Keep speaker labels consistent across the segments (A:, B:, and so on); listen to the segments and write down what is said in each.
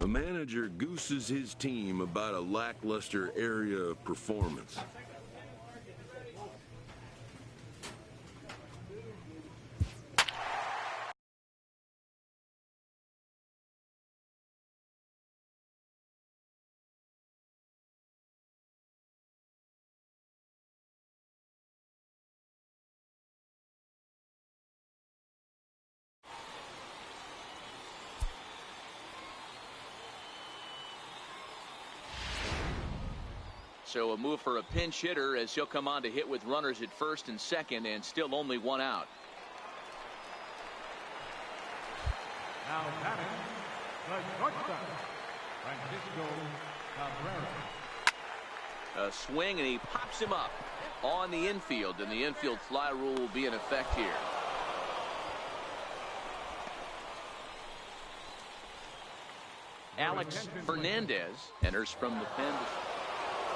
A: A manager gooses his team about a lackluster area of performance.
B: So a move for a pinch hitter as he'll come on to hit with runners at first and second and still only one out.
C: Now batting, the shortstop, Francisco Cabrera.
B: A swing and he pops him up on the infield, and the infield fly rule will be in effect here. Alex Fernandez enters from the pen.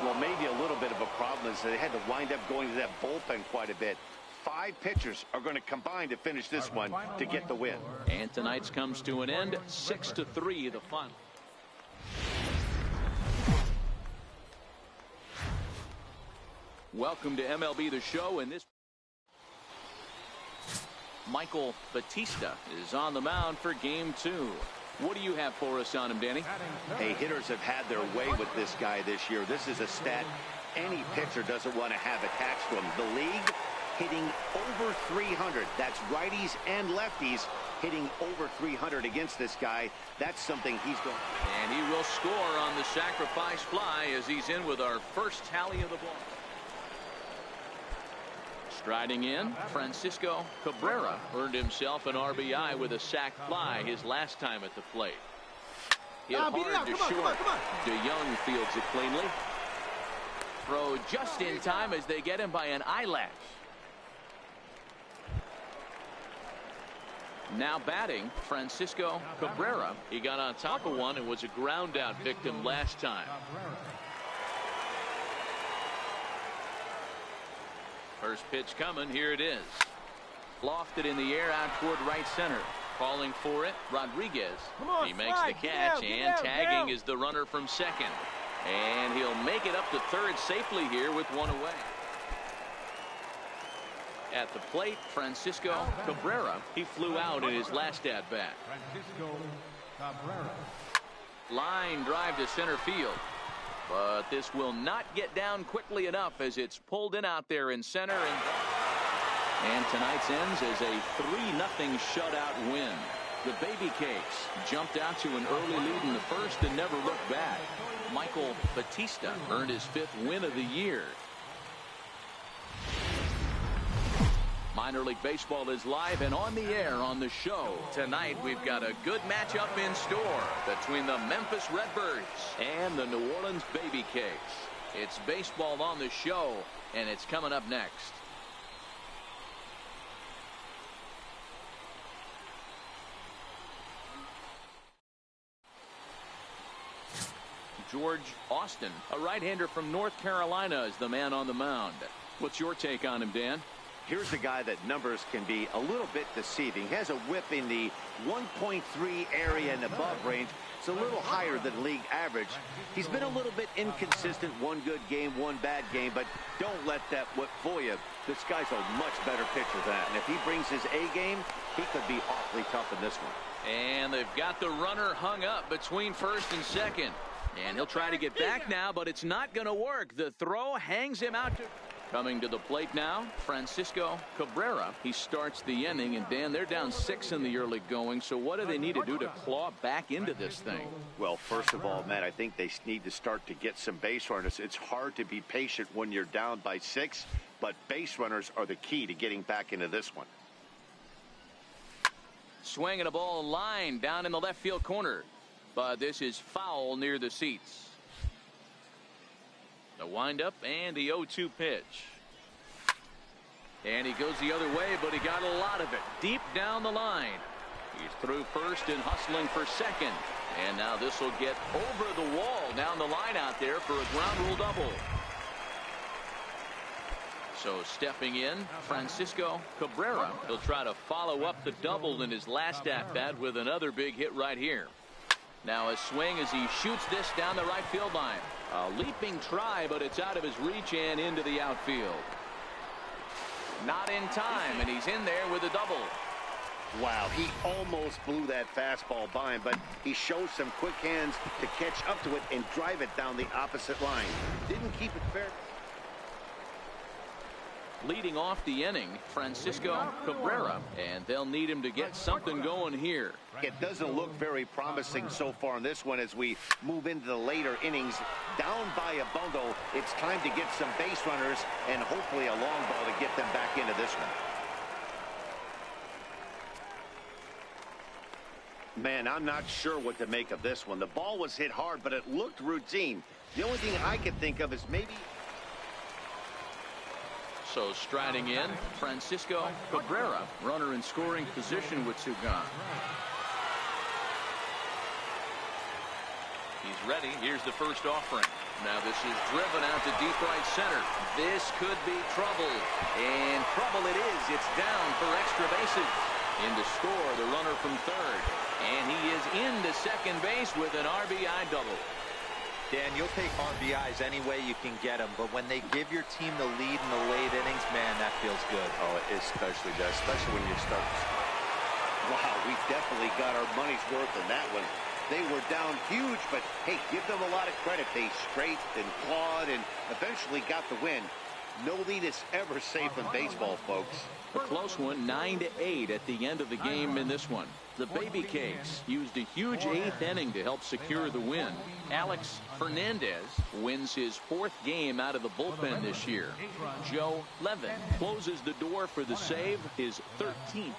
D: Well, maybe a little bit of a problem is they had to wind up going to that bullpen quite a bit. 5 pitchers are going to combine to finish this one to get the win.
B: And tonight's comes to an end, 6-3 the final. Welcome to MLB The Show, and this Michael Batista is on the mound for game 2. What do you have for us on him, Danny?
D: Hey, hitters have had their way with this guy this year. This is a stat any pitcher doesn't want to have attached to him. The league hitting over 300. That's righties and lefties hitting over 300 against this guy. That's something he's going.
B: And he will score on the sacrifice fly as he's in with our first tally of the ball. Striding in, Francisco Cabrera earned himself an RBI with a sac fly his last time at the plate. Hit hard to short. DeYoung fields it cleanly. Throw just in time as they get him by an eyelash. Now batting, Francisco Cabrera. He got on top of one and was a ground out victim last time. First pitch coming. Here it is. Lofted in the air out toward right center. Calling for it, Rodriguez. He makes the catch, and tagging is the runner from second. And he'll make it up to third safely here with one away. At the plate, Francisco Cabrera. He flew out in his last at-bat.
C: Francisco Cabrera.
B: Line drive to center field. But this will not get down quickly enough as it's pulled in out there in center. And tonight's ends as a 3-0 shutout win. The Baby Cakes jumped out to an early lead in the first and never looked back. Michael Batista earned his 5th win of the year. Minor League Baseball is live and on the air on the show. Tonight we've got a good matchup in store between the Memphis Redbirds and the New Orleans Baby Cakes. It's baseball on the show, and it's coming up next. George Austin, a right-hander from North Carolina, is the man on the mound. What's your take on him, Dan?
D: Here's a guy that numbers can be a little bit deceiving. He has a whip in the 1.3 area and above range. It's a little higher than league average. He's been a little bit inconsistent. One good game, one bad game, but don't let that whip fool you. This guy's a much better pitcher than that, and if he brings his A game, he could be awfully tough in this one.
B: And they've got the runner hung up between first and second. And he'll try to get back now, but it's not going to work. The throw hangs him out. Coming to the plate now, Francisco Cabrera. He starts the inning, and Dan, they're down 6 in the early going. So what do they need to do to claw back into this thing?
D: Well, first of all, Matt, I think they need to start to get some base runners. It's hard to be patient when you're down by 6, but base runners are the key to getting back into this one.
B: Swinging a ball line down in the left field corner. But this is foul near the seats. The windup and the 0-2 pitch. And he goes the other way, but he got a lot of it deep down the line. He's through first and hustling for second. And now this will get over the wall down the line out there for a ground rule double. So stepping in, Francisco Cabrera. He'll try to follow up the double in his last at-bat with another big hit right here. Now a swing as he shoots this down the right field line. A leaping try, but it's out of his reach and into the outfield. Not in time, and he's in there with a double.
D: Wow, he almost blew that fastball by him, but he shows some quick hands to catch up to it and drive it down the opposite line. Didn't keep it fair.
B: Leading off the inning, Francisco Cabrera, and they'll need him to get something going here.
D: It doesn't look very promising so far in this one as we move into the later innings. Down by a bundle, it's time to get some base runners and hopefully a long ball to get them back into this one. Man, I'm not sure what to make of this one. The ball was hit hard, but it looked routine. The only thing I can think of is maybe...
B: So striding in, Francisco Cabrera, runner in scoring position with two gone. He's ready. Here's the first offering. Now this is driven out to deep right center. This could be trouble. And trouble it is. It's down for extra bases. In to score the runner from third. And he is into second base with an RBI double.
E: Dan, you'll take RBIs any way you can get them, but when they give your team the lead in the late innings, man, that feels good.
D: Oh, it especially does, especially when you start. Wow, we definitely got our money's worth in that one. They were down huge, but hey, give them a lot of credit. They scraped and clawed and eventually got the win. No lead is ever safe in baseball, folks.
B: A close one, 9-8 at the end of the game in this one. The Baby Cakes used a huge 8th inning to help secure the win. Alex Fernandez wins his 4th game out of the bullpen this year. Joe Levin closes the door for the save, his 13th.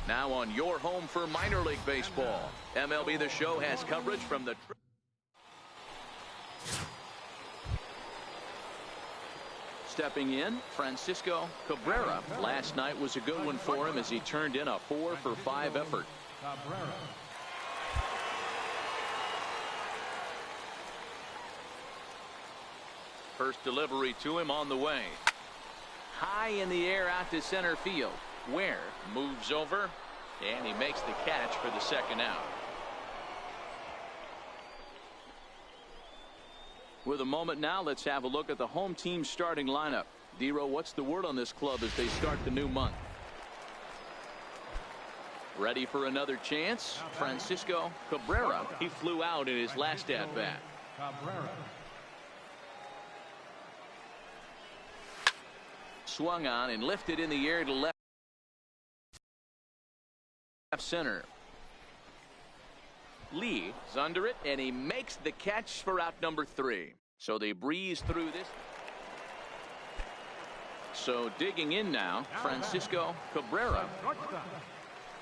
B: Now on your home for minor league baseball. MLB The Show has coverage from the... Stepping in, Francisco Cabrera. Last night was a good one for him as he turned in a 4-for-5 effort. First delivery to him on the way. High in the air out to center field. Ware moves over, and he makes the catch for the second out. With a moment now, let's have a look at the home team's starting lineup. Dero, what's the word on this club as they start the new month? Ready for another chance? Francisco Cabrera. He flew out in his last at-bat. Swung on and lifted in the air to left center. Lee is under it, and he makes the catch for out number 3. So they breeze through this. So digging in now, Francisco Cabrera.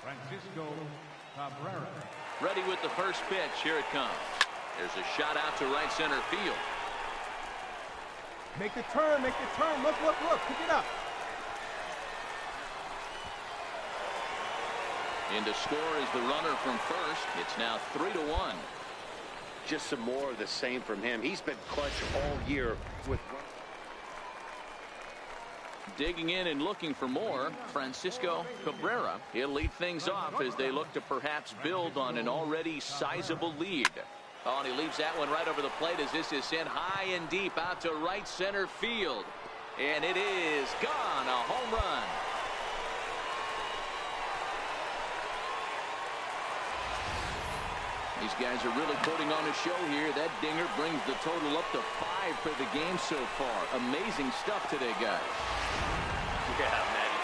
C: Francisco Cabrera.
B: Ready with the first pitch. Here it comes. There's a shot out to right center field.
C: Make the turn, make the turn. Look, look, look. Pick it up.
B: In to score is the runner from first. It's now 3-1.
D: Just some more of the same from him. He's been clutch all year with.
B: Digging in and looking for more, Francisco Cabrera. He'll lead things off as they look to perhaps build on an already sizable lead. Oh, and he leaves that one right over the plate as this is sent high and deep out to right center field. And it is gone. A home run. These guys are really putting on a show here. That dinger brings the total up to 5 for the game so far. Amazing stuff today, guys.
D: Yeah, Matty.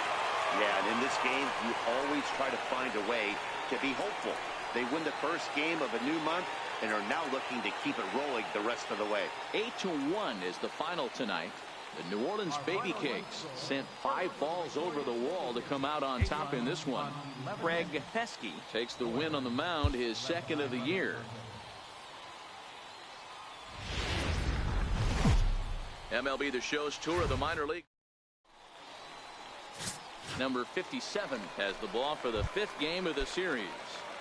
D: Yeah, and in this game, you always try to find a way to be hopeful. They win the first game of a new month and are now looking to keep it rolling the rest of the way.
B: 8-1 is the final tonight. The New Orleans Baby Cakes sent 5 balls over the wall to come out on top in this one. Craig Heskey takes the win on the mound, his second of the year. MLB The Show's tour of the minor league. Number 57 has the ball for the 5th game of the series.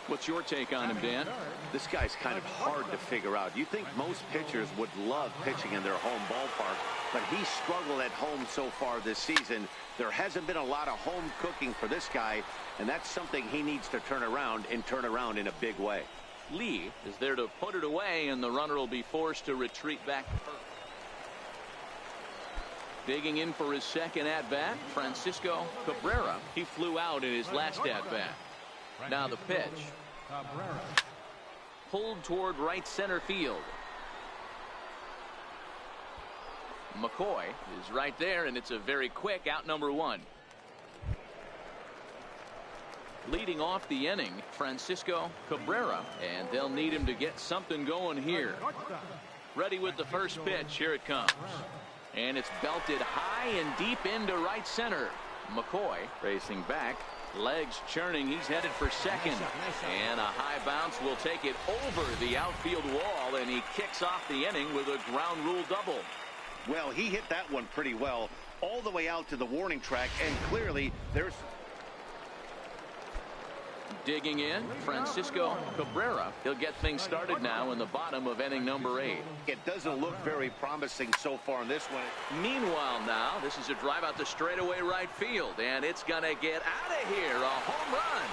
B: What's your take on him, Dan?
D: This guy's kind of hard to figure out. You think most pitchers would love pitching in their home ballpark, but he's struggled at home so far this season. There hasn't been a lot of home cooking for this guy, and that's something he needs to turn around in a big way.
B: Lee is there to put it away, and the runner will be forced to retreat back to first. Digging in for his second at-bat, Francisco Cabrera. He flew out in his last at-bat. Now the pitch. Pulled toward right center field. McCoy is right there, and it's a very quick out, number one. Leading off the inning, Francisco Cabrera, and they'll need him to get something going here. Ready with the first pitch. Here it comes. And it's belted high and deep into right center. McCoy racing back. Legs churning. He's headed for second. And a high bounce will take it over the outfield wall, and he kicks off the inning with a ground rule double.
D: Well, he hit that one pretty well all the way out to the warning track, and clearly there's...
B: Digging in, Francisco Cabrera. He'll get things started now in the bottom of inning number 8.
D: It doesn't look very promising so far in this one.
B: Meanwhile now, this is a drive out to straightaway right field, and it's going to get out of here. A home run.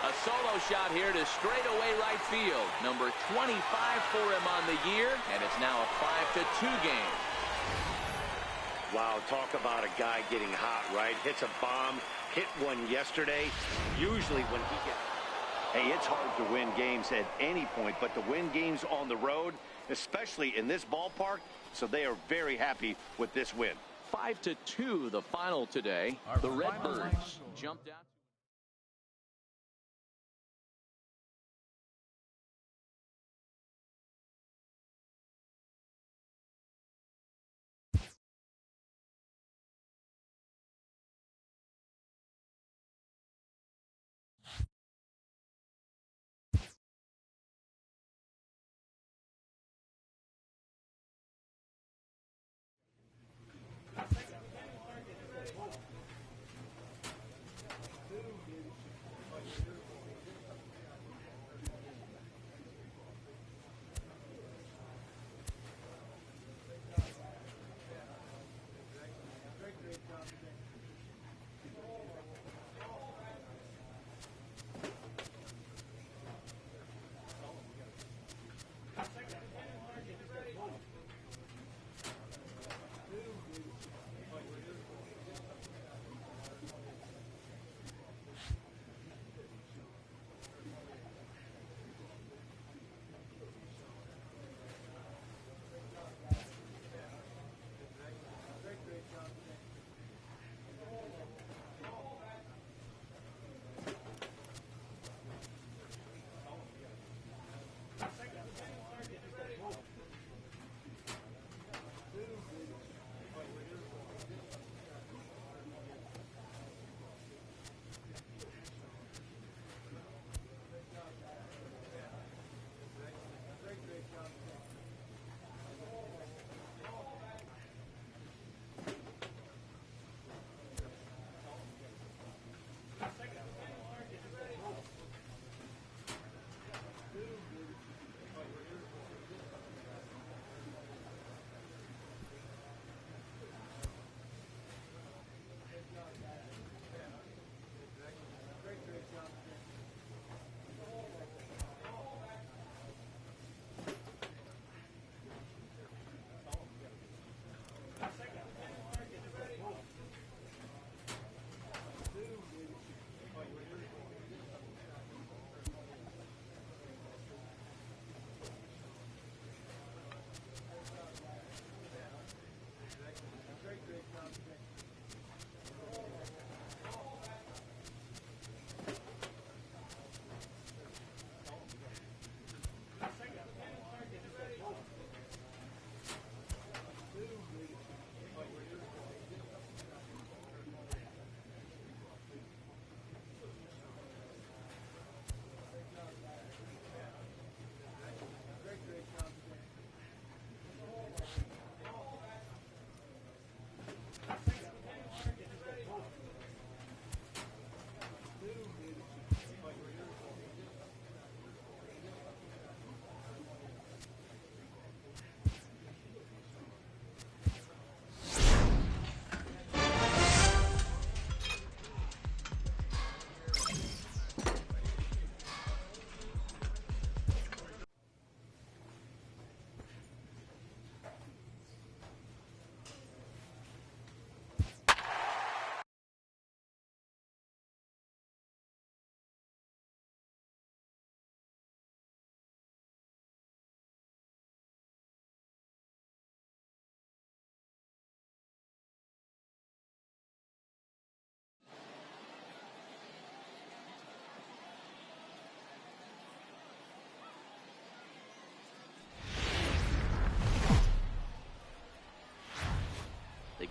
B: A solo shot here to straightaway right field. Number 25 for him on the year, and it's now a 5-2 game.
D: Wow, talk about a guy getting hot, right? Hits a bomb, hit one yesterday. Usually when he gets... Hey, it's hard to win games at any point, but to win games on the road, especially in this ballpark, so they are very happy with this win.
B: 5-2 the final today. The Redbirds jumped out.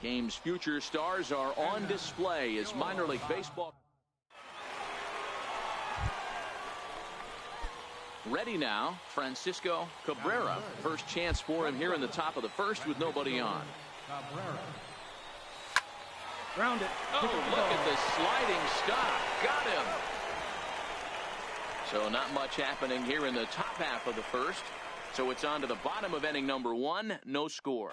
B: Game's future stars are on display as minor league baseball. Ready now, Francisco Cabrera. First chance for him here in the top of the first with nobody on.
C: Ground it.
B: Oh, look at the sliding stop. Got him. So not much happening here in the top half of the first. So it's on to the bottom of inning number 1. No score.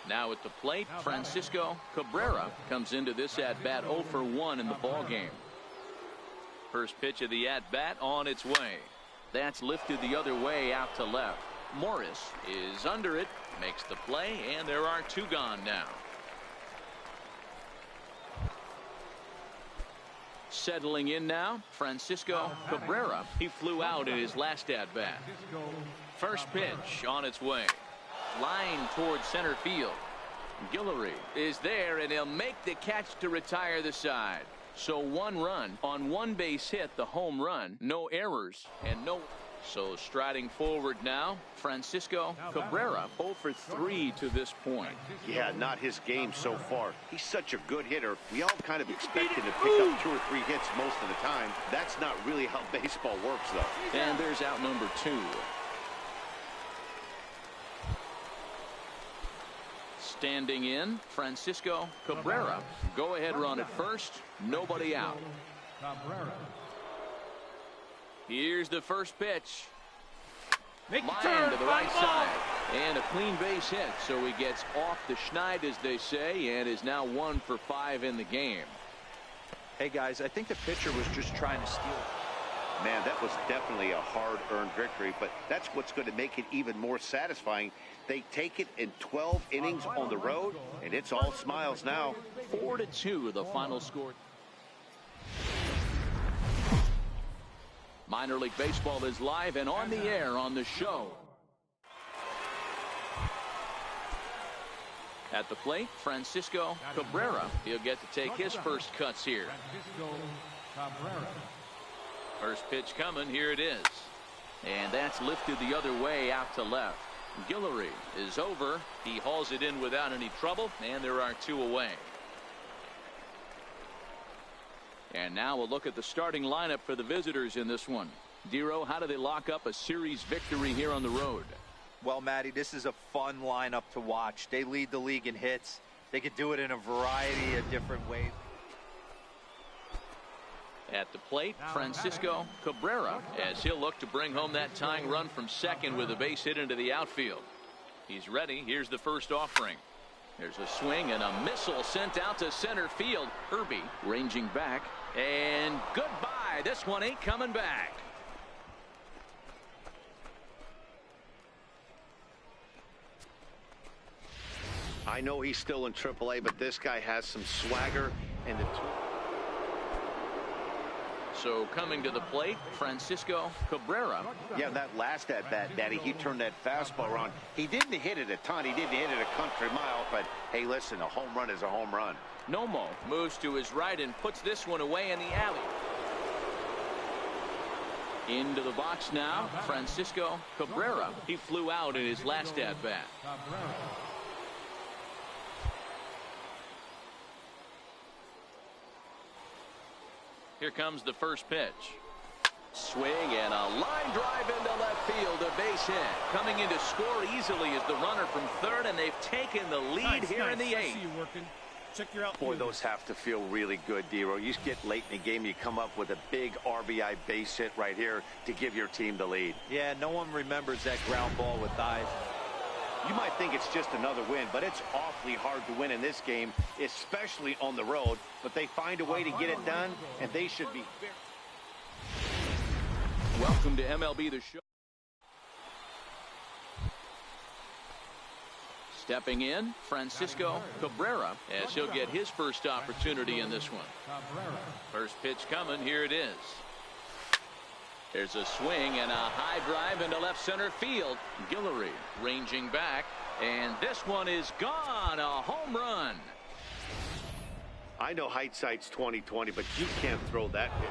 B: Now at the plate, Francisco Cabrera comes into this at-bat 0 for 1 in the ball game. First pitch of the at-bat on its way. That's lifted the other way out to left. Morris is under it, makes the play, and there are 2 gone now. Settling in now, Francisco Cabrera. He flew out in his last at-bat. First pitch on its way. Line towards center field. Guillory is there, and he'll make the catch to retire the side. So 1 run on 1 base hit, the home run. No errors and no. So striding forward now, Francisco Cabrera 0 for 3 to this point.
D: Yeah, not his game so far. He's such a good hitter. We all kind of expect him to pick up 2 or 3 hits most of the time. That's not really how baseball works, though.
B: And there's out number 2. Standing in, Francisco Cabrera. Go ahead run at first. Nobody out. Here's the first pitch.
C: Make the
B: Line
C: turn
B: to the right side. And a clean base hit. So he gets off the schneid, as they say, and is now 1 for 5 in the game.
E: Hey, guys, I think the pitcher was just trying to steal.
D: Man, that was definitely a hard-earned victory, but that's what's going to make it even more satisfying. They take it in 12 innings on the road, and it's all smiles now.
B: 4-2 the final score. Minor League Baseball is live and on the air on the show. At the plate, Francisco Cabrera. He'll get to take his first cuts here. First pitch coming. Here it is. And that's lifted the other way out to left. Guillory is over. He hauls it in without any trouble, and there are 2 away. And now we'll look at the starting lineup for the visitors in this one. Dero, how do they lock up a series victory here on the road?
E: Well, Matty, this is a fun lineup to watch. They lead the league in hits. They could do it in a variety of different ways.
B: At the plate, Francisco Cabrera, as he'll look to bring home that tying run from second with a base hit into the outfield. He's ready. Here's the first offering. There's a swing and a missile sent out to center field. Herbie ranging back, and goodbye. This one ain't coming back.
D: I know he's still in AAA, but this guy has some swagger and the
B: So coming to the plate, Francisco Cabrera.
D: Yeah, that last at-bat, Daddy, he turned that fastball around. He didn't hit it a ton. He didn't hit it a country mile, but hey, listen, a home run is a home run.
B: Nomo moves to his right and puts this one away in the alley. Into the box now, Francisco Cabrera. He flew out in his last at-bat. Here comes the first pitch. Swing and a line drive into left field, a base hit. Coming in to score easily is the runner from third, and they've taken the lead here in the 8th.
C: Check your outfield.
D: Boy, those have to feel really good, Dero. You get late in the game, you come up with a big RBI base hit right here to give your team the lead.
E: Yeah, no one remembers that ground ball with eyes.
D: You might think it's just another win, but it's awfully hard to win in this game, especially on the road. But they find a way to get it done, and they should be fair.
B: Welcome to MLB The Show. Stepping in, Francisco Cabrera, as he'll get his first opportunity in this one. First pitch coming. Here it is. There's a swing and a high drive into left center field. Guillory ranging back, and this one is gone. A home run.
D: I know hindsight's 20/20, but you can't throw that pitch.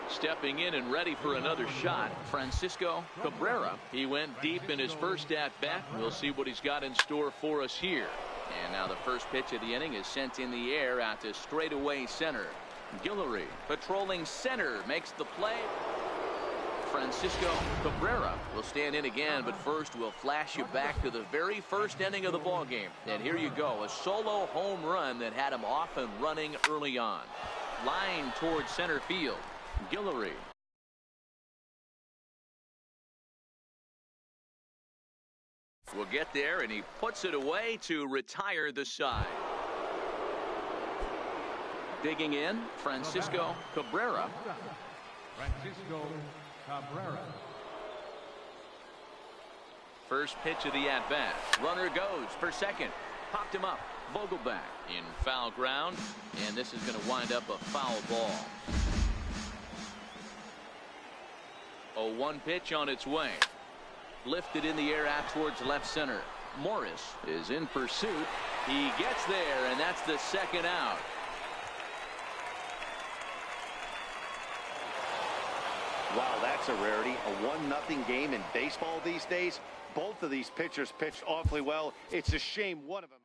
B: Stepping in and ready for another shot, Francisco Cabrera. He went deep in his first at-bat. We'll see what he's got in store for us here. And now the first pitch of the inning is sent in the air out to straightaway center. Guillory patrolling center makes the play. Francisco Cabrera will stand in again, but first we'll flash you back to the very first inning of the ball game. And here you go, a solo home run that had him off and running early on. Line towards center field. Guillory. Will get there, and he puts it away to retire the side. Digging in, Francisco Cabrera.
F: Francisco Cabrera.
B: First pitch of the at-bat. Runner goes for second. Popped him up. Vogelbach in foul ground, and this is going to wind up a foul ball. 0-1 pitch on its way. Lifted in the air out towards left center. Morris is in pursuit. He gets there, and that's the second out.
D: Wow, that's a rarity. A 1-0 game in baseball these days. Both of these pitchers pitched awfully well. It's a shame one of them.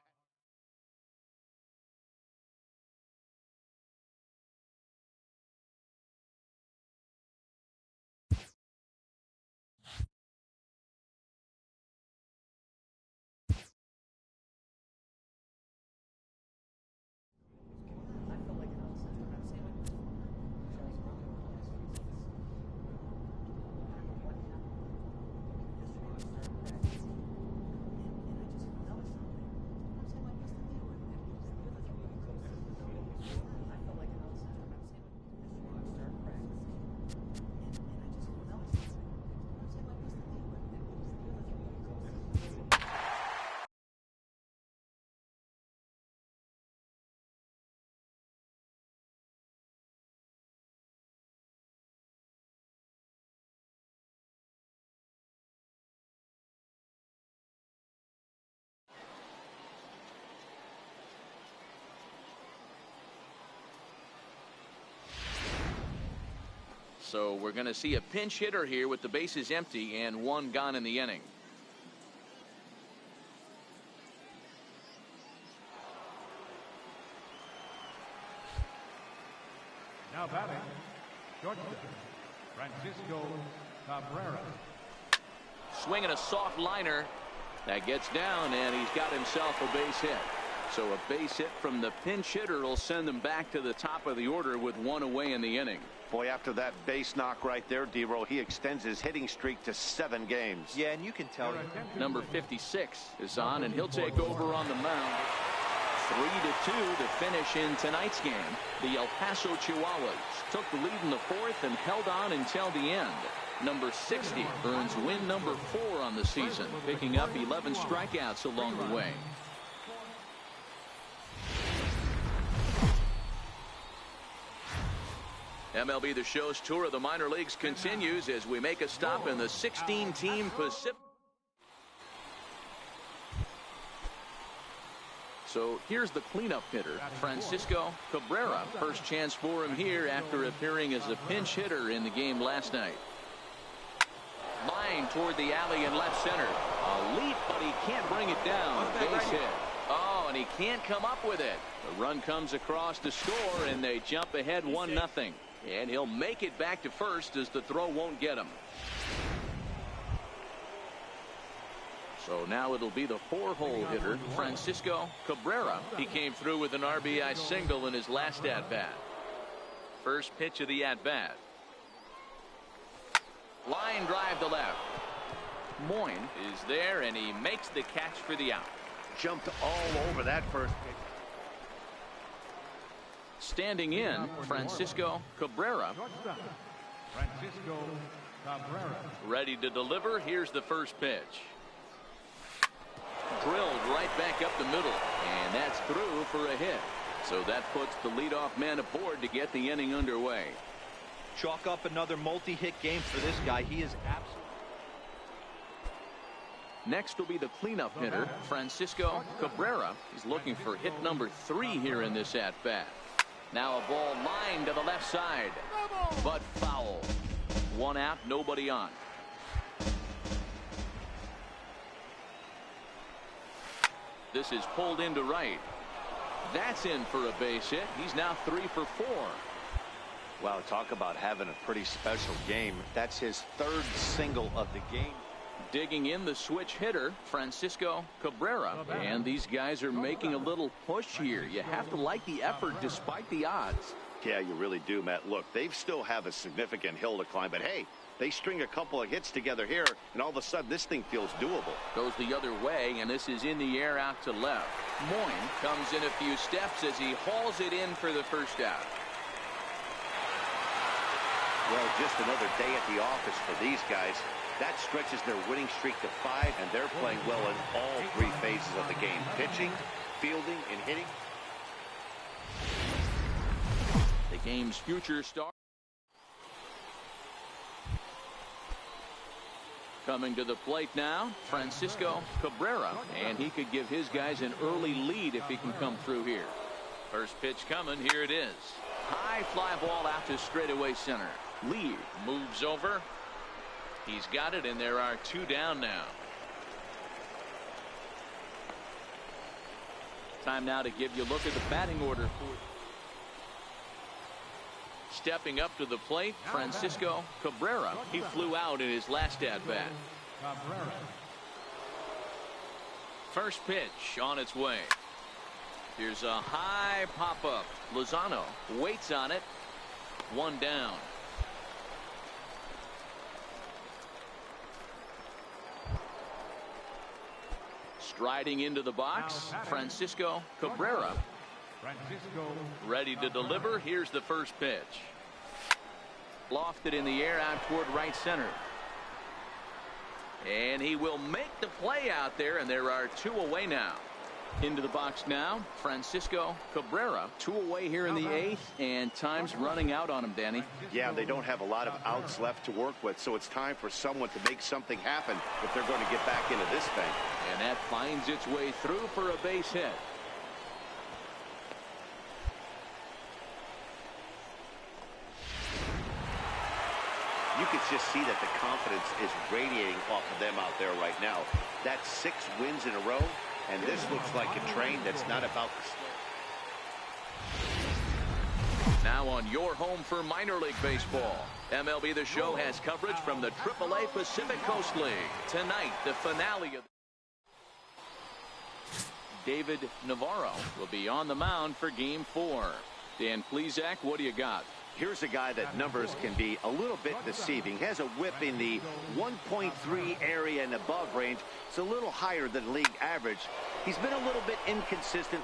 B: So we're going to see a pinch hitter here with the bases empty and one gone in the inning.
F: Now batting, shortstop, Francisco Cabrera.
B: Swinging a soft liner. That gets down, and he's got himself a base hit. So a base hit from the pinch hitter will send them back to the top of the order with one away in the inning.
D: Boy, after that base knock right there, D-Roll, he extends his hitting streak to 7 games.
E: Yeah, and you can tell.
B: Number 56 is on, and he'll take over on the mound. 3-2 to finish in tonight's game. The El Paso Chihuahuas took the lead in the fourth and held on until the end. Number 60 earns win number 4 on the season, picking up 11 strikeouts along the way. MLB The Show's tour of the minor leagues continues as we make a stop in the 16-team Pacific. So here's the cleanup hitter, Francisco Cabrera. First chance for him here after appearing as a pinch hitter in the game last night. Line toward the alley in left center. A leap, but he can't bring it down. Base hit. Oh, and he can't come up with it. The run comes across to score, and they jump ahead 1-0. And he'll make it back to first as the throw won't get him. So now it'll be the 4-hole hitter, Francisco Cabrera. He came through with an RBI single in his last at-bat. First pitch of the at-bat. Line drive to left. Moyne is there, and he makes the catch for the out.
D: Jumped all over that first pitch.
B: Standing in, Francisco Cabrera.
F: Francisco Cabrera.
B: Ready to deliver. Here's the first pitch. Drilled right back up the middle, and that's through for a hit. So that puts the leadoff man aboard to get the inning underway.
E: Chalk up another multi-hit game for this guy. He is absolutely.
B: Next will be the cleanup hitter, Francisco Cabrera. He's looking for hit number 3 here in this at-bat. Now a ball lined to the left side. but foul. One out, nobody on. This is pulled into right. That's in for a base hit. He's now 3 for 4.
D: Wow, talk about having a pretty special game. That's his 3rd single of the game.
B: Digging in the switch hitter, Francisco Cabrera. And these guys are making a little push here. You have to like the effort despite the odds.
D: Yeah, you really do, Matt. Look, they still have a significant hill to climb, but hey, they string a couple of hits together here, and all of a sudden this thing feels doable.
B: Goes the other way, and this is in the air out to left. Moyne comes in a few steps as he hauls it in for the first out.
D: Well, just another day at the office for these guys. That stretches their winning streak to 5, and they're playing well in all 3 phases of the game. Pitching, fielding, and hitting.
B: The game's future star. Coming to the plate now, Francisco Cabrera, and he could give his guys an early lead if he can come through here. First pitch coming, here it is. High fly ball out to straightaway center. Lee moves over. He's got it, and there are 2 down now. Time now to give you a look at the batting order. Stepping up to the plate, Francisco Cabrera. He flew out in his last at-bat. First pitch on its way. Here's a high pop-up. Lozano waits on it. 1 down. Striding into the box, Francisco Cabrera. Ready to deliver. Here's the first pitch. Lofted in the air out toward right center. And he will make the play out there, and there are 2 away now. Into the box now, Francisco Cabrera. 2 away here in the 8th, and time's running out on him, Danny.
D: Yeah, they don't have a lot of outs left to work with, so it's time for someone to make something happen if they're going to get back into this thing.
B: And that finds its way through for a base hit.
D: You can just see that the confidence is radiating off of them out there right now. That's 6 wins in a row, and this looks like a train that's not about to slow.
B: Now on your home for minor league baseball. MLB The Show has coverage from the AAA Pacific Coast League. Tonight, the finale of David Navarro will be on the mound for Game 4. Dan Plesac, what do you got?
D: Here's a guy that numbers can be a little bit deceiving. Has a whip in the 1.3 area and above range. It's a little higher than league average. He's been a little bit inconsistent.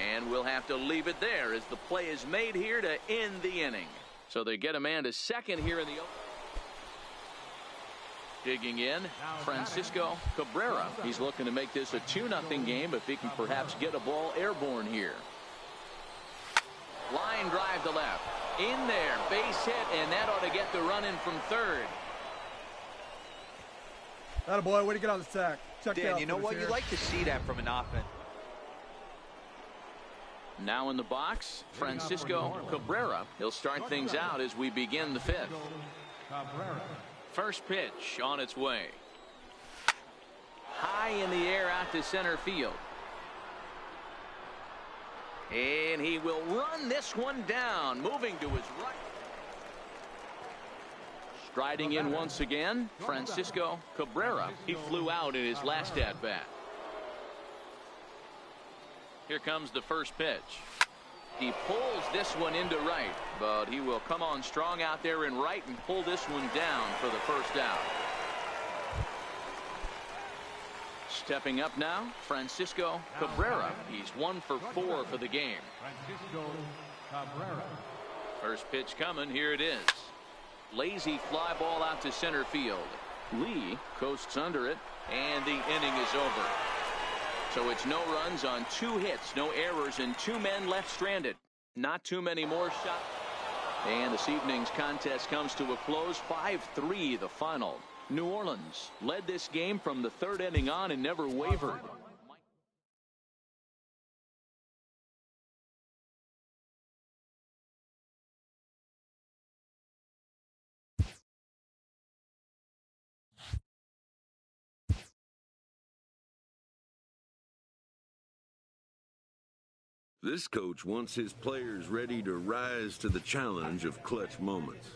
B: And we'll have to leave it there as the play is made here to end the inning. So they get a man to second here in the open. Digging in, Francisco Cabrera. He's looking to make this a 2-0 game if he can perhaps get a ball airborne here. Line drive to left. In there, base hit, and that ought to get the run in from third.
C: Attaboy, way to get on the sack.
E: Dan, you know what? You like to see that from an offense.
B: Now in the box, Francisco Cabrera. He'll start things out as we begin the 5th. First pitch on its way. High in the air out to center field. And he will run this one down, moving to his right. Striding in once again, Francisco Cabrera. He flew out in his last at-bat. Here comes the first pitch. He pulls this one into right, but he will come on strong out there in right and pull this one down for the first out. Stepping up now, Francisco Cabrera. He's 1 for 4 for the game. First pitch coming. Here it is. Lazy fly ball out to center field. Lee coasts under it, and the inning is over. So it's no runs on 2 hits, no errors, and 2 men left stranded. Not too many more shots. And this evening's contest comes to a close. 5-3 the final. New Orleans led this game from the 3rd inning on and never wavered.
A: This coach wants his players ready to rise to the challenge of clutch moments.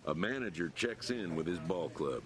A: A manager checks in with his ball club.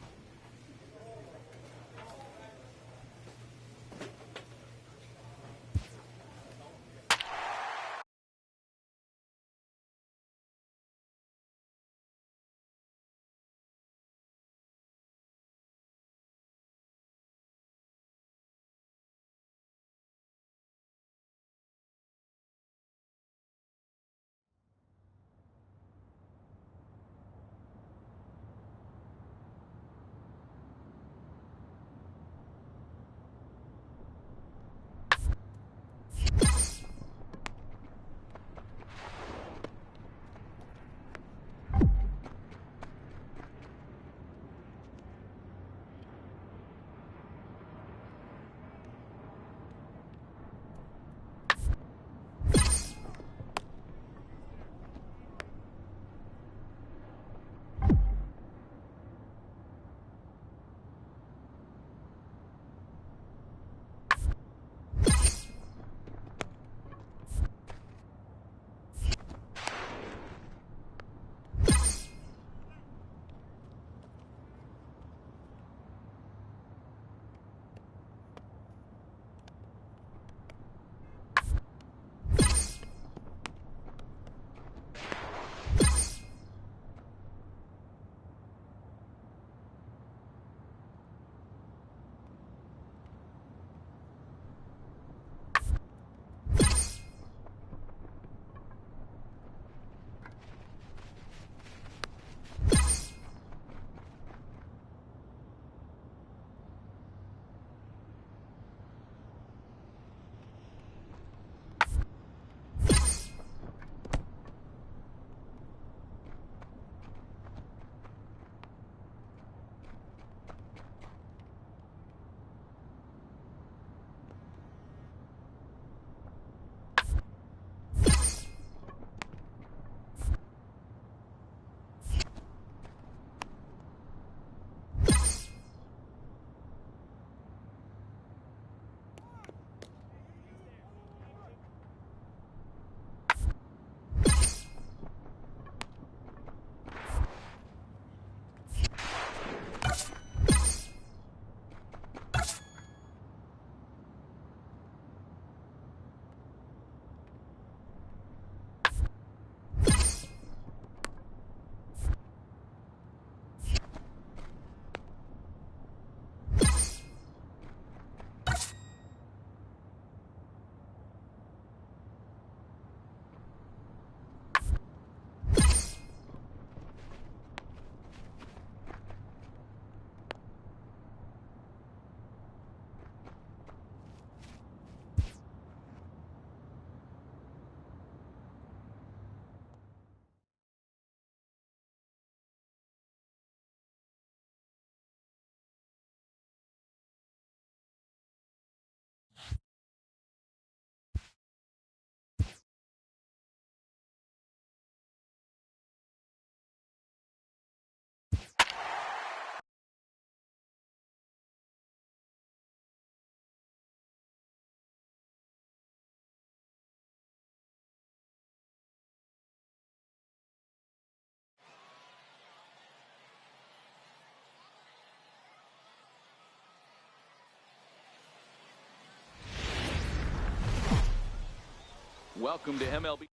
B: Welcome to MLB.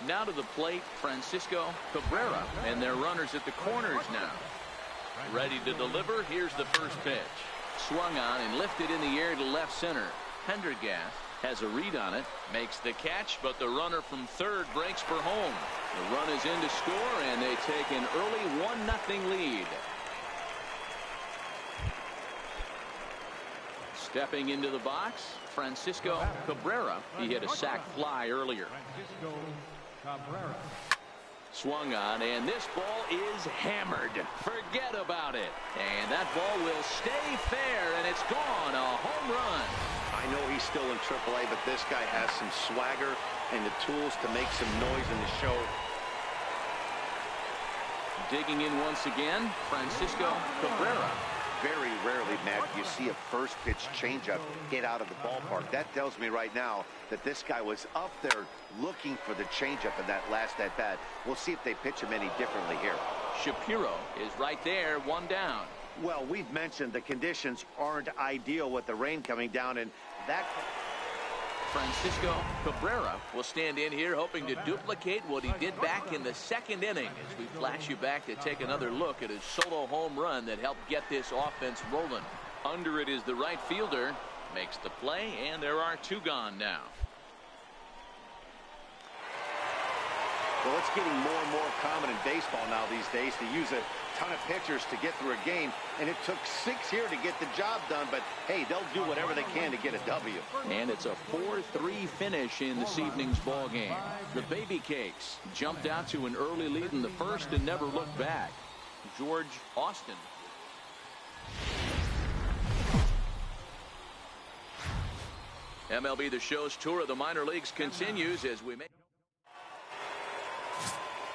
B: Now to the plate, Francisco Cabrera, and their runners at the corners now. Ready to deliver. Here's the first pitch. Swung on and lifted in the air to left center. Pendergast has a read on it, makes the catch, but the runner from third breaks for home. The run is in to score, and they take an early 1-0 lead. Stepping into the box, Francisco Cabrera. He hit a sac fly earlier.
F: Francisco Cabrera.
B: Swung on, and this ball is hammered. Forget about it. And that ball will stay fair, and it's gone. A home run.
D: I know he's still in AAA, but this guy has some swagger and the tools to make some noise in the show.
B: Digging in once again, Francisco Cabrera.
D: Very rarely, Matt, you see a first pitch changeup hit out of the ballpark. That tells me right now that this guy was up there looking for the changeup in that last at bat. We'll see if they pitch him any differently here.
B: Shapiro is right there, one down.
D: Well, we've mentioned the conditions aren't ideal with the rain coming down, and that...
B: Francisco Cabrera will stand in here hoping to duplicate what he did back in the second inning as we flash you back to take another look at his solo home run that helped get this offense rolling. Under it is the right fielder, makes the play, and there are two gone now.
D: Well, it's getting more and more common in baseball now these days to use a ton of pitchers to get through a game, and it took 6 here to get the job done, but hey, they'll do whatever they can to get a W.
B: And it's a 4-3 finish in this evening's ball game. The Baby Cakes jumped out to an early lead in the first and never looked back. George Austin. MLB The Show's tour of the minor leagues continues as we make...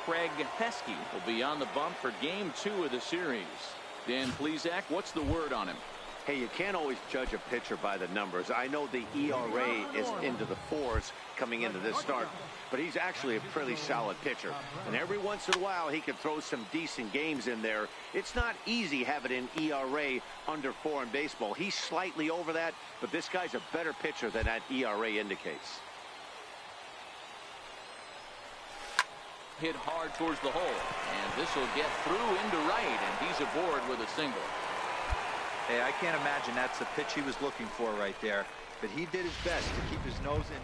B: Craig Heskey will be on the bump for Game 2 of the series. Dan Plesac, what's the word on him?
D: Hey, you can't always judge a pitcher by the numbers. I know the ERA is into the 4s coming into this start, but he's actually a pretty solid pitcher. And every once in a while, he can throw some decent games in there. It's not easy having an ERA under 4 in baseball. He's slightly over that, but this guy's a better pitcher than that ERA indicates.
B: Hit hard towards the hole, and this will get through into right, and he's aboard with a single.
E: Hey, I can't imagine that's the pitch he was looking for right there, but he did his best to keep his nose in.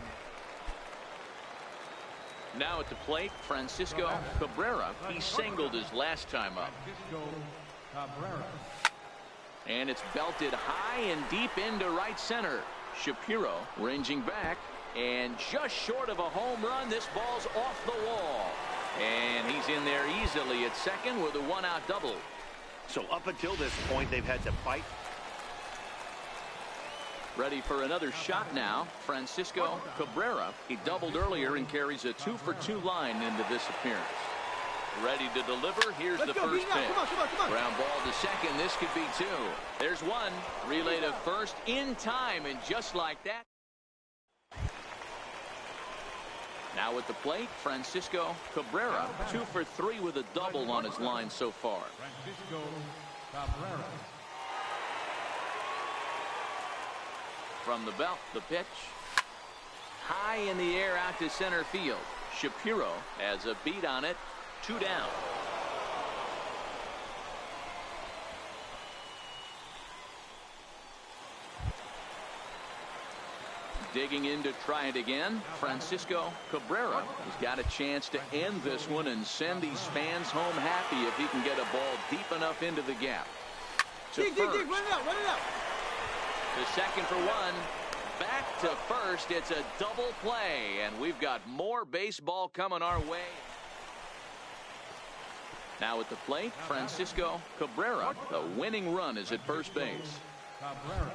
B: Now at the plate, Francisco Cabrera. He singled his last time up.
F: Francisco Cabrera.
B: And it's belted high and deep into right center. Shapiro ranging back, and just short of a home run, this ball's off the wall. And he's in there easily at second with a one-out double.
D: So up until this point, they've had to fight.
B: Ready for another shot now, Francisco Cabrera. He doubled earlier and carries a 2-for-2 line into this appearance. Ready to deliver. Here's the first pitch. Ground ball to second. This could be two. There's one. Relay to first in time, and just like that. Now at the plate, Francisco Cabrera, 2-for-3 with a double on his line so far.
F: Francisco Cabrera.
B: From the belt, the pitch. High in the air out to center field. Shapiro has a beat on it. 2 down. Digging in to try it again, Francisco Cabrera has got a chance to end this one and send these fans home happy if he can get a ball deep enough into the gap. To first.
C: Run it out, run it out.
B: The second for one. Back to first. It's a double play, and we've got more baseball coming our way. Now at the plate, Francisco Cabrera. The winning run is at first base.
F: Cabrera.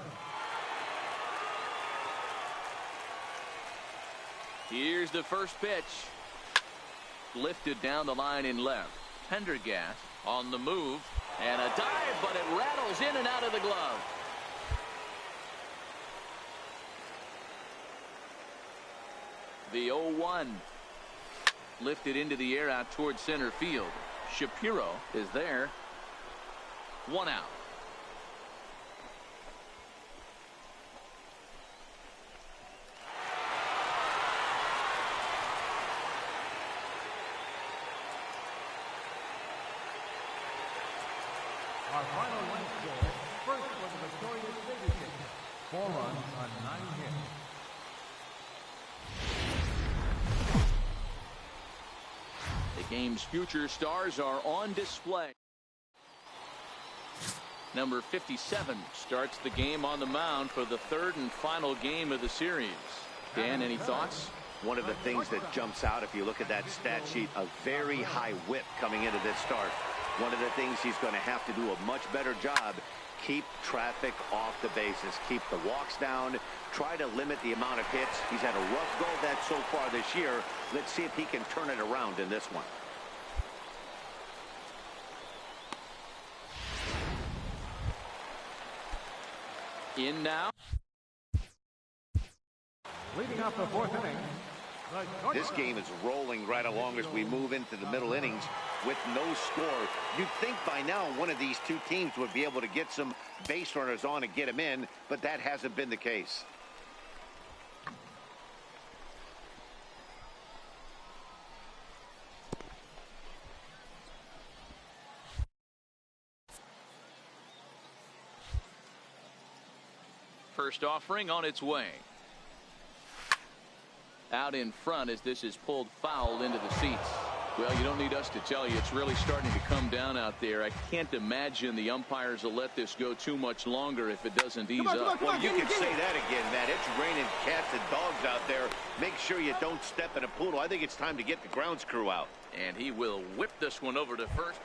B: Here's the first pitch. Lifted down the line in left. Pendergast on the move. And a dive, but it rattles in and out of the glove. The 0-1. Lifted into the air out towards center field. Shapiro is there. 1 out. Game's future stars are on display. Number 57 starts the game on the mound for the third and final game of the series. Dan, any thoughts?
D: One of the things that jumps out, if you look at that stat sheet, a very high whip coming into this start. One of the things he's going to have to do a much better job, keep traffic off the bases, keep the walks down, try to limit the amount of hits. He's had a rough go of that so far this year. Let's see if he can turn it around in this one.
B: In now.
F: Leading off the fourth inning.
D: This game is rolling right along as we move into the middle innings with no score. You'd think by now one of these two teams would be able to get some base runners on and get them in, but that hasn't been the case.
B: First offering on its way. Out in front as this is pulled foul into the seats. Well, you don't need us to tell you, it's really starting to come down out there. I can't imagine the umpires will let this go too much longer if it doesn't ease up.
D: Well, you can say that again, Matt. It's raining cats and dogs out there. Make sure you don't step in a poodle. I think it's time to get the grounds crew out.
B: And he will whip this one over to first.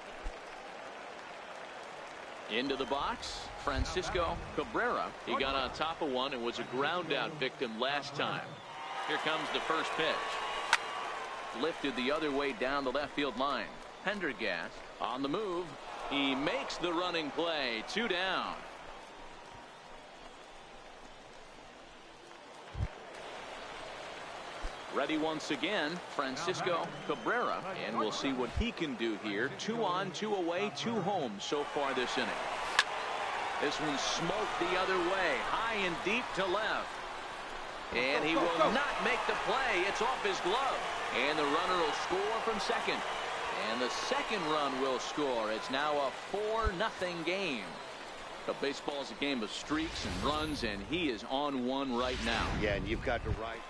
B: Into the box, Francisco Cabrera. He got on top of one and was a ground out victim last time. Here comes the first pitch. Lifted the other way down the left field line. Pendergast on the move. He makes the running play. 2 down. Ready once again, Francisco Cabrera, and we'll see what he can do here. 2 on, 2 away, 2 home so far this inning. This one smoked the other way, high and deep to left. And he will not make the play. It's off his glove. And the runner will score from second. And the second run will score. It's now a 4-0 game. But baseball is a game of streaks and runs, and he is on one right now.
D: Yeah, and you've got to right.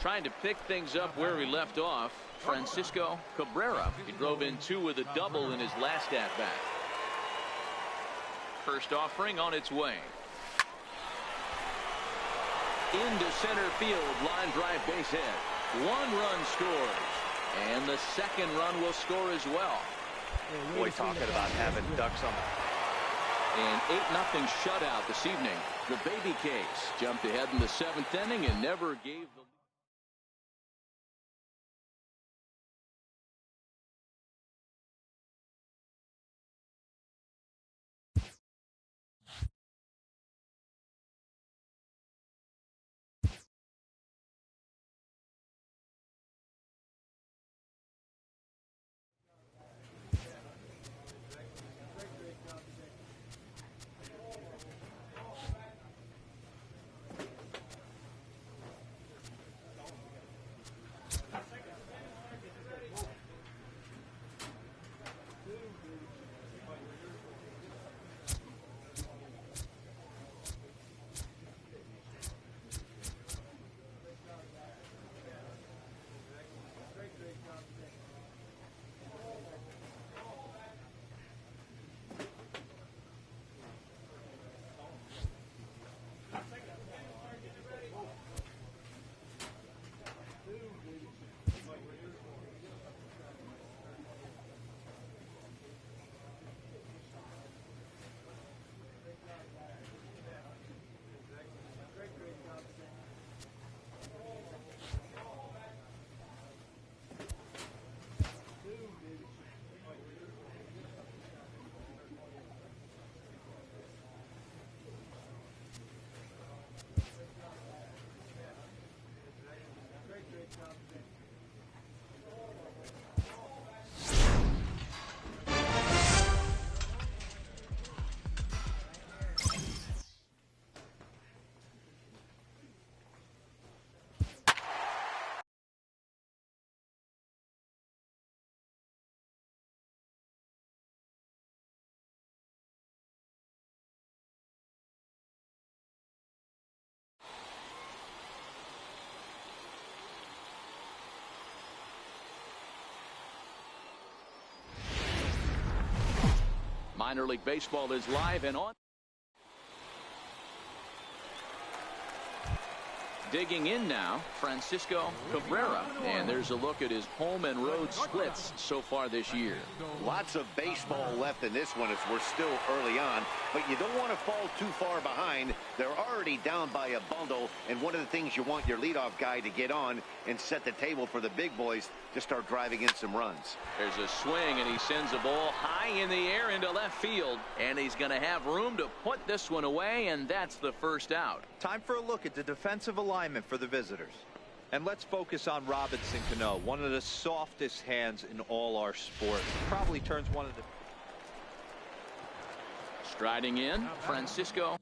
B: Trying to pick things up where he left off, Francisco Cabrera. He drove in 2 with a double in his last at-bat. First offering on its way. Into center field, line drive base hit. 1 run scores, and the second run will score as well.
D: Boy, talking about having ducks on the...
B: An 8-0 shutout this evening. The baby case jumped ahead in the 7th inning and never gave the Minor League Baseball is live and on. Digging in now, Francisco Cabrera. And there's a look at his home and road splits so far this year.
D: Lots of baseball left in this one as we're still early on, but you don't want to fall too far behind. They're already down by a bundle, and one of the things you want your leadoff guy to get on and set the table for the big boys to start driving in some runs.
B: There's a swing, and he sends a ball high in the air into left field, and he's going to have room to put this one away, and that's the first out.
E: Time for a look at the defensive alignment for the visitors. And let's focus on Robinson Cano, one of the softest hands in all our sport. Probably turns one of the...
B: Striding in, Francisco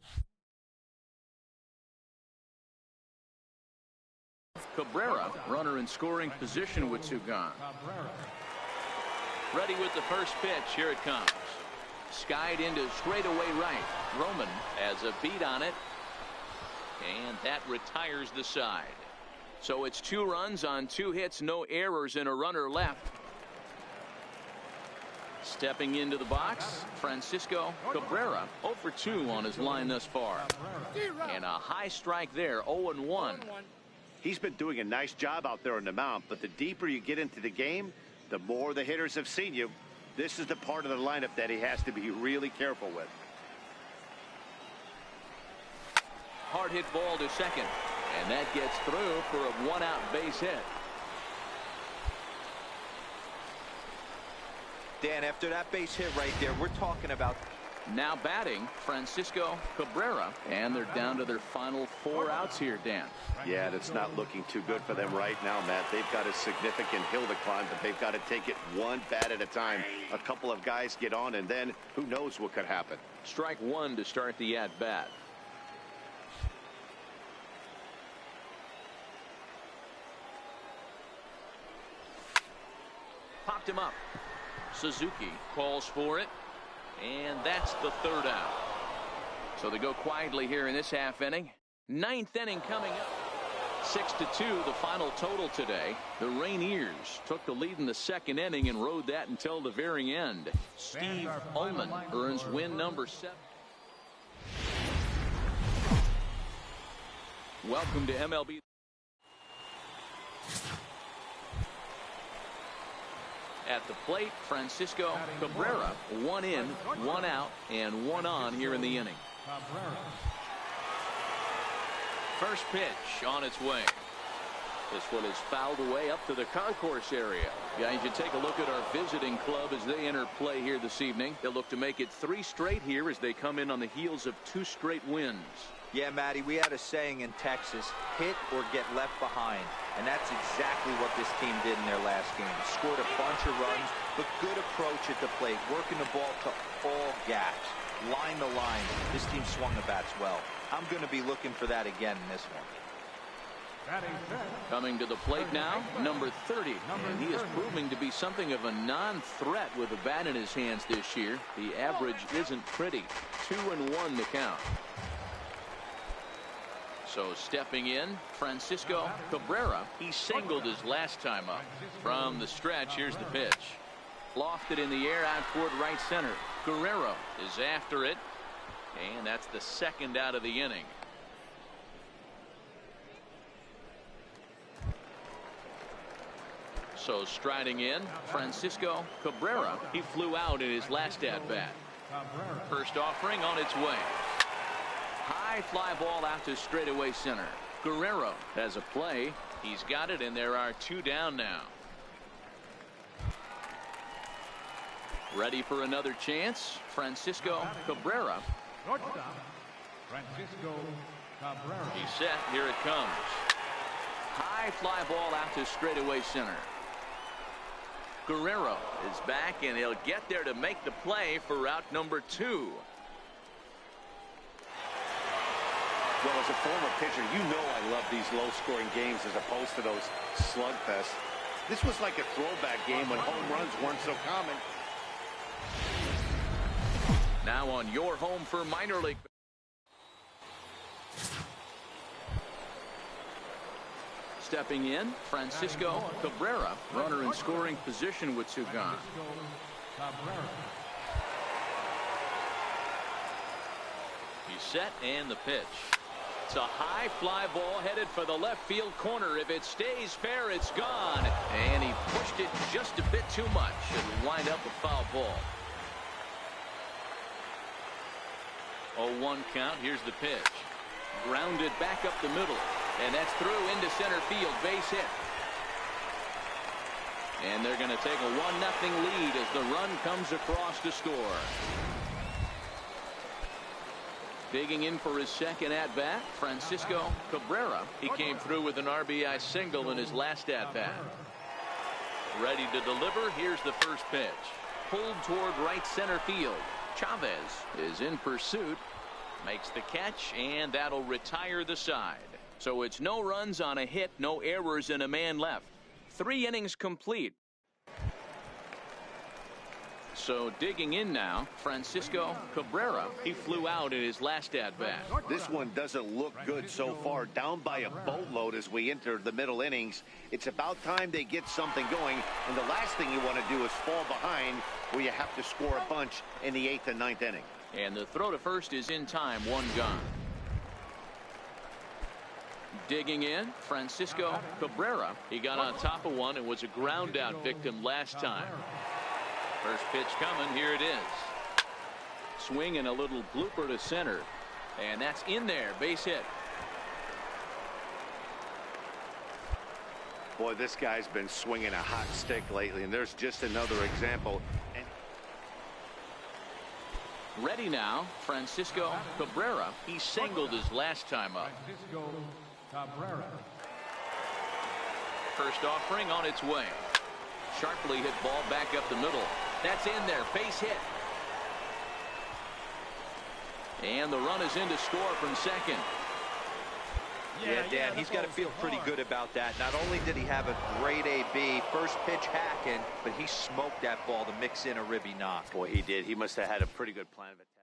B: Cabrera, runner in scoring position with two gone. Ready with the first pitch. Here it comes. Skied into straightaway right. Roman has a beat on it, and that retires the side. So it's 2 runs on 2 hits, no errors, and a runner left. Stepping into the box, Francisco Cabrera, 0 for 2 on his line thus far. And a high strike there, 0-1.
D: He's been doing a nice job out there on the mound, but the deeper you get into the game, the more the hitters have seen you. This is the part of the lineup that he has to be really careful with.
B: Hard hit ball to second, and that gets through for a 1-out base hit.
E: Dan, after that base hit right there, we're talking about...
B: Now batting, Francisco Cabrera, and they're down to their final 4 outs here, Dan.
D: Yeah, that's not looking too good for them right now, Matt. They've got a significant hill to climb, but they've got to take it one bat at a time. A couple of guys get on, and then who knows what could happen.
B: Strike 1 to start the at-bat. Popped him up. Suzuki calls for it, and that's the 3rd out. So they go quietly here in this half inning. 9th inning coming up. 6-2 the final total today. The Rainiers took the lead in the 2nd inning and rode that until the very end. Steve Ullman earns win number 7. Welcome to MLB. At the plate, Francisco Cabrera, 1 in, 1 out, and 1 on here in the inning. First pitch on its way. This one is fouled away up to the concourse area. Guys, you take a look at our visiting club as they enter play here this evening. They'll look to make it 3 straight here as they come in on the heels of 2 straight wins.
E: Yeah, Matty, we had a saying in Texas, hit or get left behind. And that's exactly what this team did in their last game. Scored a bunch of runs, but good approach at the plate, working the ball to all gaps. Line the line. This team swung the bats well. I'm going to be looking for that again in this one.
B: Coming to the plate now, number 30. And he is proving to be something of a non-threat with a bat in his hands this year. The average isn't pretty. 2-1 to count. So stepping in, Francisco Cabrera. He singled his last time up. From the stretch, here's the pitch. Lofted in the air out toward right center. Guerrero is after it. And that's the 2nd out of the inning. So striding in, Francisco Cabrera. He flew out in his last at-bat. First offering on its way. High fly ball out to straightaway center. Guerrero has a play. He's got it, and there are 2 down now. Ready for another chance. Francisco Cabrera. He's set. Here it comes. High fly ball out to straightaway center. Guerrero is back, and he'll get there to make the play for route number 2.
D: Well, as a former pitcher, you know I love these low-scoring games as opposed to those slugfests. This was like a throwback game when home runs weren't so common.
B: Now on your home for minor league. Stepping in, Francisco Cabrera, runner in scoring position with 2 gone. He's set and the pitch. It's a high fly ball headed for the left field corner. If it stays fair, it's gone. And he pushed it just a bit too much. It'll wind up a foul ball. 0-1 count. Here's the pitch. Grounded back up the middle. And that's through into center field. Base hit. And they're going to take a 1-0 lead as the run comes across to score. Digging in for his second at-bat, Francisco Cabrera. He came through with an RBI single in his last at-bat. Ready to deliver. Here's the first pitch. Pulled toward right center field. Chavez is in pursuit. Makes the catch, and that'll retire the side. So it's no runs on a hit, no errors, and a man left. 3 innings complete. So digging in now, Francisco Cabrera. He flew out in his last at-bat.
D: This one doesn't look good so far. Down by a boatload as we enter the middle innings. It's about time they get something going. And the last thing you want to do is fall behind where you have to score a bunch in the 8th and 9th inning.
B: And the throw to first is in time. 1 gone. Digging in, Francisco Cabrera. He got on top of one and was a ground out victim last time. First pitch coming. Here it is. Swing and a little blooper to center. And that's in there. Base hit.
D: Boy, this guy's been swinging a hot stick lately, and there's just another example.
B: Ready now, Francisco Cabrera. He singled his last time up.
F: Francisco Cabrera.
B: First offering on its way. Sharply hit ball back up the middle. That's in there. Base hit. And the run is in to score from second.
E: Yeah, Dan, he's got to feel pretty good about that. Not only did he have a great AB, first pitch hacking, but he smoked that ball to mix in a ribby knock.
D: Boy, he did. He must have had a pretty good plan of attack.